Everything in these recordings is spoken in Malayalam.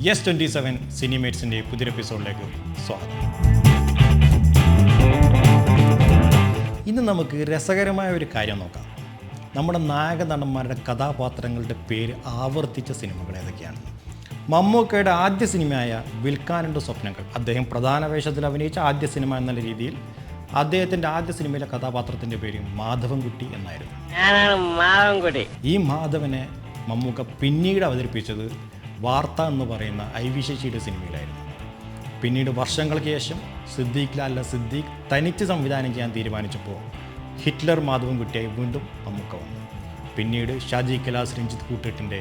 S27 സിനിമേറ്റ്സിൻ്റെ പുതിയ എപ്പിസോഡിലേക്ക് സ്വാഗതം. ഇന്ന് നമുക്ക് രസകരമായ ഒരു കാര്യം നോക്കാം. നമ്മുടെ നായക നടന്മാരുടെ കഥാപാത്രങ്ങളുടെ പേര് ആവർത്തിച്ച സിനിമകൾ ഏതൊക്കെയാണ്? മമ്മൂക്കയുടെ ആദ്യ സിനിമയായ വിൽക്കാനുണ്ട് സ്വപ്നങ്ങൾ, അദ്ദേഹം പ്രധാന വേഷത്തിൽ അഭിനയിച്ച ആദ്യ സിനിമ എന്നുള്ള രീതിയിൽ അദ്ദേഹത്തിൻ്റെ ആദ്യ സിനിമയിലെ കഥാപാത്രത്തിൻ്റെ പേര് മാധവൻകുട്ടി എന്നായിരുന്നു. ഈ മാധവനെ മമ്മൂക്ക പിന്നീട് അവതരിപ്പിച്ചത് വാർത്ത എന്ന് പറയുന്ന ഐവി ശശിയുടെ സിനിമയിലായിരുന്നു. പിന്നീട് വർഷങ്ങൾക്ക് ശേഷം സിദ്ദീഖ് ലാലിലെ സിദ്ദീഖ് തനിച്ച് സംവിധാനം ചെയ്യാൻ തീരുമാനിച്ചപ്പോൾ ഹിറ്റ്ലർ മാധവൻകുട്ടിയായി വീണ്ടും മമ്മൂക്ക വന്നു. പിന്നീട് ഷാജി കൈലാസ് രഞ്ജിത്ത് കൂട്ടുകെട്ടിൻ്റെ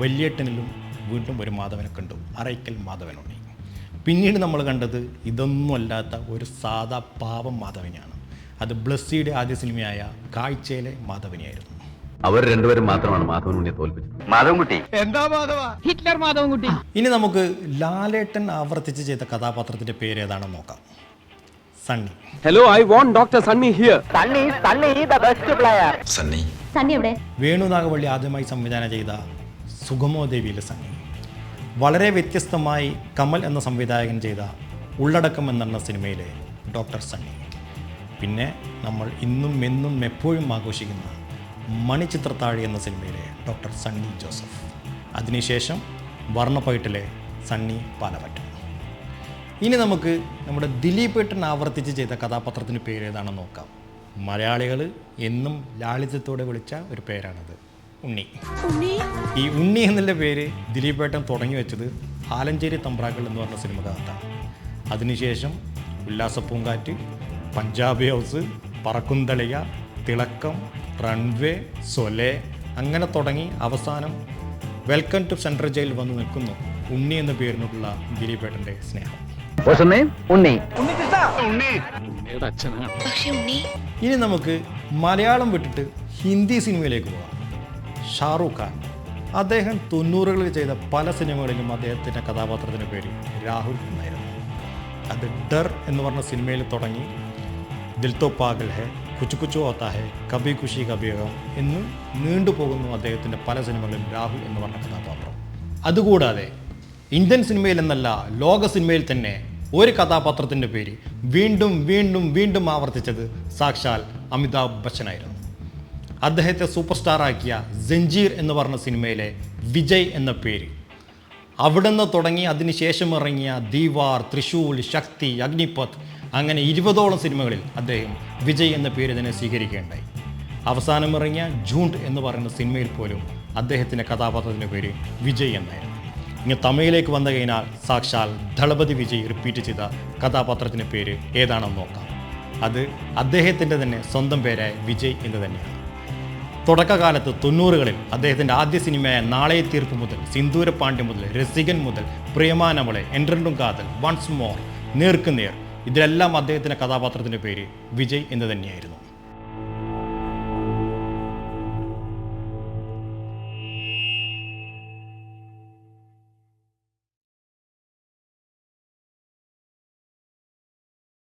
വലിയേട്ടനിലും വീണ്ടും ഒരു മാധവനെ കണ്ടു, അറയ്ക്കൽ മാധവനുണ്ണി. പിന്നീട് നമ്മൾ കണ്ടത് ഇതൊന്നുമല്ലാത്ത ഒരു സാധാ പാവം മാധവനെയാണ്. അത് ബ്ലസ്സിയുടെ ആദ്യ സിനിമയായ കാഴ്ചയിലെ മാധവനെയായിരുന്നു. അവർ രണ്ടുപേരും മാത്രമാണ് മാധവൻകുട്ടിയെ തോൽപ്പിച്ചത്. മാധവൻകുട്ടി എന്താ മാധവ? ഹിറ്റ്ലർ മാധവൻകുട്ടി. ഇനി നമുക്ക് ലാലേട്ടൻ ആവർത്തിച്ച് ചെയ്ത കഥാപാത്രത്തിന്റെ പേര് ഏതാണെന്ന് നോക്കാം. Sunny. Hello, I want doctor Sunny here. Sunny the best player. Sunny എവിടെ? വേണു നാഗവള്ളി ആദ്യമായി സംവിധാനം ചെയ്ത സുഗമോ ദേവിയിലെ സണ്ണി. വളരെ വ്യത്യസ്തമായി കമൽ എന്ന സംവിധായകൻ ചെയ്ത ഉള്ളടക്കം എന്ന സിനിമയിലെ ഡോക്ടർ സണ്ണി. പിന്നെ നമ്മൾ ഇന്നും എന്നും എപ്പോഴും ആഘോഷിക്കുന്ന മണിച്ചിത്രത്താഴി എന്ന സിനിമയിലെ ഡോക്ടർ സണ്ണി ജോസഫ്. അതിനുശേഷം വർണ്ണപ്പൈട്ടിലെ സണ്ണി പാലമറ്റം. ഇനി നമുക്ക് നമ്മുടെ ദിലീപ് ഏട്ടൻ ആവർത്തിച്ച് ചെയ്ത കഥാപാത്രത്തിന് പേര് ഏതാണെന്ന് നോക്കാം. മലയാളികൾ എന്നും ലാളിത്യത്തോടെ വിളിച്ച ഒരു പേരാണത്, ഉണ്ണി. ഈ ഉണ്ണി എന്നുള്ള പേര് ദിലീപ് ഏട്ടൻ തുടങ്ങി വെച്ചത് ആലഞ്ചേരി തമ്പ്രാക്കൾ എന്ന് പറഞ്ഞ സിനിമക്കകത്താണ്. അതിനുശേഷം ഉല്ലാസപ്പൂങ്കാറ്റ്, പഞ്ചാബി ഹൗസ്, പറക്കുന്തളിക, തിളക്കം, റൺവേ, സൊലെ, അങ്ങനെ തുടങ്ങി അവസാനം വെൽക്കം ടു സെൻട്രൽ ജയിൽ വന്ന് നിൽക്കുന്നു ഉണ്ണി എന്ന പേരിനുള്ള ദിലീപ് ഏട്ടൻ്റെ സ്നേഹം. ഇനി നമുക്ക് മലയാളം വിട്ടിട്ട് ഹിന്ദി സിനിമയിലേക്ക് പോകാം. ഷാറൂഖ് ഖാൻ. അദ്ദേഹം 90കളിൽ ചെയ്ത പല സിനിമകളിലും അദ്ദേഹത്തിൻ്റെ കഥാപാത്രത്തിൻ്റെ പേര് രാഹുൽ എന്നായിരുന്നു. അത് ഡർ എന്ന് പറഞ്ഞ സിനിമയിൽ തുടങ്ങി ദിൽ തോ പാഗൽ ഹെ, കുച്ചു കുച്ചു ഹോത്താ ഹെ, കബി ഖുഷി കബി ഗം എന്ന് നീണ്ടുപോകുന്നു അദ്ദേഹത്തിൻ്റെ പല സിനിമകളിലും രാഹുൽ എന്ന് പറഞ്ഞ കഥാപാത്രം. അതുകൂടാതെ ഇന്ത്യൻ സിനിമയിൽ എന്നല്ല ലോക സിനിമയിൽ തന്നെ ഒരു കഥാപാത്രത്തിൻ്റെ പേര് വീണ്ടും വീണ്ടും വീണ്ടും ആവർത്തിച്ചത് സാക്ഷാൽ അമിതാഭ് ബച്ചനായിരുന്നു. അദ്ദേഹത്തെ സൂപ്പർ സ്റ്റാറാക്കിയ ജഞ്ചീർ എന്ന് പറഞ്ഞ സിനിമയിലെ വിജയ് എന്ന പേര്, അവിടെ നിന്ന് തുടങ്ങി അതിനുശേഷം ഇറങ്ങിയ ദീവാർ, തൃശൂൽ, ശക്തി, അഗ്നിപത്ത്, അങ്ങനെ 20ഓളം സിനിമകളിൽ അദ്ദേഹം വിജയ് എന്ന പേര് തന്നെ സ്വീകരിക്കുകയുണ്ടായി. അവസാനം ഇറങ്ങിയ ജൂണ്ട് എന്ന് പറയുന്ന സിനിമയിൽ പോലും അദ്ദേഹത്തിൻ്റെ കഥാപാത്രത്തിൻ്റെ പേര് വിജയ് എന്നായിരുന്നു. ഇനി തമിഴിലേക്ക് വന്നു കഴിഞ്ഞാൽ സാക്ഷാൽ ദളപതി വിജയ് റിപ്പീറ്റ് ചെയ്ത കഥാപാത്രത്തിൻ്റെ പേര് ഏതാണെന്ന് നോക്കാം. അത് അദ്ദേഹത്തിൻ്റെ തന്നെ സ്വന്തം പേരായ വിജയ് എന്ന് തന്നെയാണ്. തുടക്കകാലത്ത് 90കളിൽ അദ്ദേഹത്തിൻ്റെ ആദ്യ സിനിമയായ നാളെ തീർപ്പ് മുതൽ, സിന്ദൂരപാണ്ഡ്യം മുതൽ, രസികൻ മുതൽ, പ്രിയമാനവളെ, എൻട്രണ്ടും കാതൽ, വൺസ് മോർ, നേർക്ക് നേർ, ഇതിലെല്ലാം അദ്ദേഹത്തിൻ്റെ കഥാപാത്രത്തിൻ്റെ പേര് വിജയ് എന്ന് തന്നെയായിരുന്നു.